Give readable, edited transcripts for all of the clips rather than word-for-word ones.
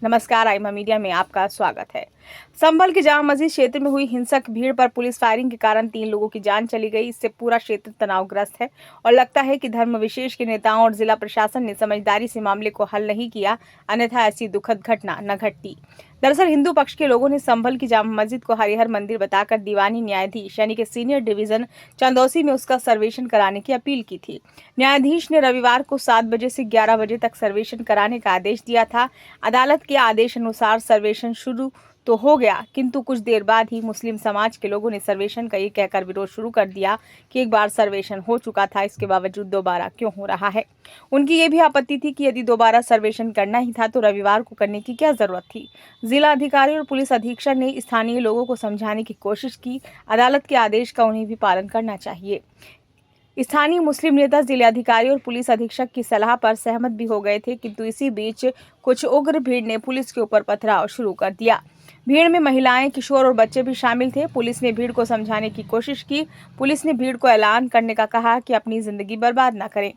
नमस्कार, आइमा मीडिया में आपका स्वागत है। संभल के जामा मस्जिद क्षेत्र में हुई हिंसक भीड़ पर पुलिस फायरिंग के कारण 3 लोगों की जान चली गई। इससे पूरा क्षेत्र तनावग्रस्त है और लगता है कि धर्म विशेष के नेताओं और जिला प्रशासन ने समझदारी से मामले को हल नहीं किया, अन्यथा ऐसी दुखद घटना न घटती। दरअसल हिंदू पक्ष के लोगों ने संभल की जामा मस्जिद को हरिहर मंदिर बताकर दीवानी न्यायाधीश यानी कि सीनियर डिवीजन चंदौसी में उसका सर्वेक्षण कराने की अपील की थी। न्यायाधीश ने रविवार को 7 बजे से 11 बजे तक सर्वेक्षण कराने का आदेश दिया था। अदालत के आदेश अनुसार सर्वेक्षण शुरू तो हो गया, किंतु कुछ देर बाद ही मुस्लिम समाज के लोगों ने सर्वेक्षण का ये कहकर विरोध शुरू कर दिया कि एक बार सर्वेक्षण हो चुका था, इसके बावजूद दोबारा क्यों हो रहा है। उनकी ये भी आपत्ति थी कि यदि दोबारा सर्वेक्षण करना ही था तो रविवार को करने की क्या जरूरत थी। जिला अधिकारी और पुलिस अधीक्षक ने स्थानीय लोगों को समझाने की कोशिश की, अदालत के आदेश का उन्हें भी पालन करना चाहिए। स्थानीय मुस्लिम नेता जिलाधिकारी और पुलिस अधीक्षक की सलाह पर सहमत भी हो गए थे, किंतु इसी बीच कुछ उग्र भीड़ ने पुलिस के ऊपर पथराव शुरू कर दिया। भीड़ में महिलाएं, किशोर और बच्चे भी शामिल थे। पुलिस ने भीड़ को समझाने की कोशिश की। पुलिस ने भीड़ को ऐलान करने का कहा कि अपनी जिंदगी बर्बाद न करें,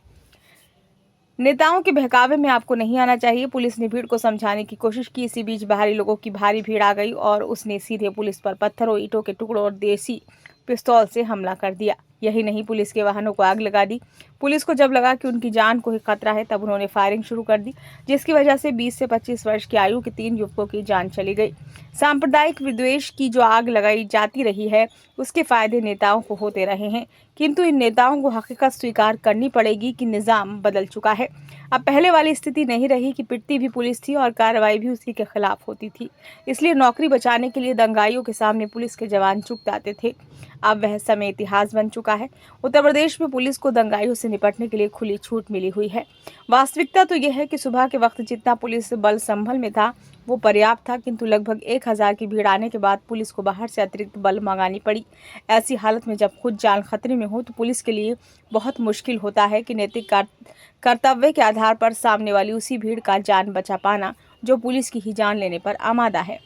नेताओं के बहकावे में आपको नहीं आना चाहिए। पुलिस ने भीड़ को समझाने की कोशिश की। इसी बीच बाहरी लोगों की भारी भीड़ आ गई और उसने सीधे पुलिस पर पत्थरों, ईंटों के टुकड़ों और देसी पिस्तौल से हमला कर दिया। यही नहीं, पुलिस के वाहनों को आग लगा दी। पुलिस को जब लगा कि उनकी जान को ही खतरा है, तब उन्होंने फायरिंग शुरू कर दी, जिसकी वजह से 20 से 25 वर्ष की आयु के 3 युवकों की जान चली गई। सांप्रदायिक विद्वेष की जो आग लगाई जाती रही है, उसके फायदे नेताओं को होते रहे हैं, किंतु इन नेताओं को हकीकत स्वीकार करनी पड़ेगी कि निजाम बदल चुका है। अब पहले वाली स्थिति नहीं रही कि पिटती भी पुलिस थी और कार्रवाई भी उसी के खिलाफ होती थी। इसलिए नौकरी बचाने के लिए दंगाइयों के सामने पुलिस के जवान झुक जाते थे। अब वह समय इतिहास बन चुका है। उत्तर प्रदेश में पुलिस को दंगाइयों से निपटने के लिए खुली छूट मिली हुई है। वास्तविकता तो यह है कि सुबह के वक्त जितना पुलिस बल संभल में था वो पर्याप्त था, किंतु लगभग 1000 की भीड़ आने के बाद पुलिस को बाहर से अतिरिक्त बल मंगानी पड़ी। ऐसी हालत में जब खुद जान खतरे में हो तो पुलिस के लिए बहुत मुश्किल होता है कि नैतिक कर्तव्य के आधार पर सामने वाली उसी भीड़ का जान बचा पाना जो पुलिस की ही जान लेने पर आमादा है।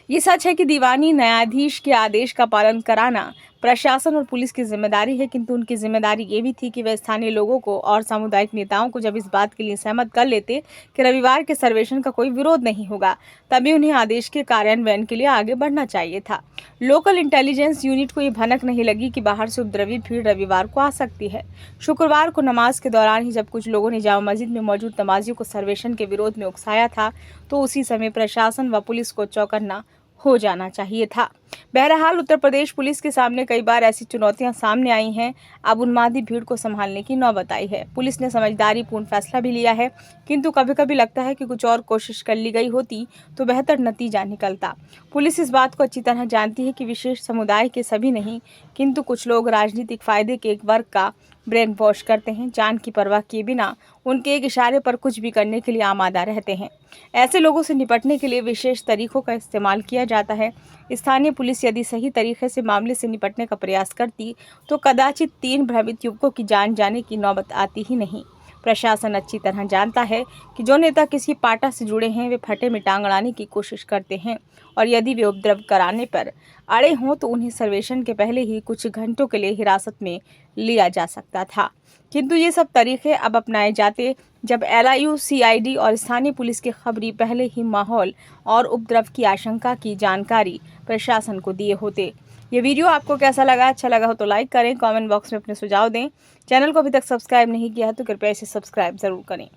ये सच है कि दीवानी न्यायाधीश के आदेश का पालन कराना प्रशासन और पुलिस की जिम्मेदारी है, किंतु उनकी जिम्मेदारी ये भी थी कि वे स्थानीय लोगों को और सामुदायिक नेताओं को जब इस बात के लिए सहमत कर लेते कि रविवार के सर्वेक्षण का कोई विरोध नहीं होगा, तभी उन्हें आदेश के कार्यान्वयन के लिए आगे बढ़ना चाहिए था। लोकल इंटेलिजेंस यूनिट को ये भनक नहीं लगी कि बाहर से उपद्रवी भीड़ रविवार को आ सकती है। शुक्रवार को नमाज के दौरान ही जब कुछ लोगों ने जामा मस्जिद में मौजूद नमाजियों को सर्वेक्षण के विरोध में उकसाया था, तो उसी समय प्रशासन व पुलिस को चौकन्ना हो जाना चाहिए था। बहरहाल उत्तर प्रदेश पुलिस के सामने कई बार ऐसी चुनौतियां सामने आई हैं। अब उन्मादी भीड़ को संभालने की नौबत आई है। पुलिस ने समझदारी पूर्ण फैसला भी लिया है, किंतु कभी कभी लगता है कि कुछ और कोशिश कर ली गई होती तो बेहतर नतीजा निकलता। पुलिस इस बात को अच्छी तरह जानती है कि विशेष समुदाय के सभी नहीं, किंतु कुछ लोग राजनीतिक फायदे के एक वर्ग का ब्रेन वॉश करते हैं। जान की परवाह किए बिना उनके एक इशारे पर कुछ भी करने के लिए आमादा रहते हैं। ऐसे लोगों से निपटने के लिए विशेष तरीकों का इस्तेमाल किया जाता है। स्थानीय पुलिस यदि सही तरीके से मामले से निपटने का प्रयास करती तो कदाचित 3 भ्रमित युवकों की जान जाने की नौबत आती ही नहीं। प्रशासन अच्छी तरह जानता है कि जो नेता किसी पाटा से जुड़े हैं वे फटे में टांग अड़ाने की कोशिश करते हैं, और यदि वे उपद्रव कराने पर अड़े हों तो उन्हें सर्वेक्षण के पहले ही कुछ घंटों के लिए हिरासत में लिया जा सकता था। किंतु ये सब तरीके अब अपनाए जाते जब LIU, CID और स्थानीय पुलिस की खबरी पहले ही माहौल और उपद्रव की आशंका की जानकारी प्रशासन को दिए होते। ये वीडियो आपको कैसा लगा? अच्छा लगा हो तो लाइक करें, कमेंट बॉक्स में अपने सुझाव दें। चैनल को अभी तक सब्सक्राइब नहीं किया है तो कृपया इसे सब्सक्राइब जरूर करें।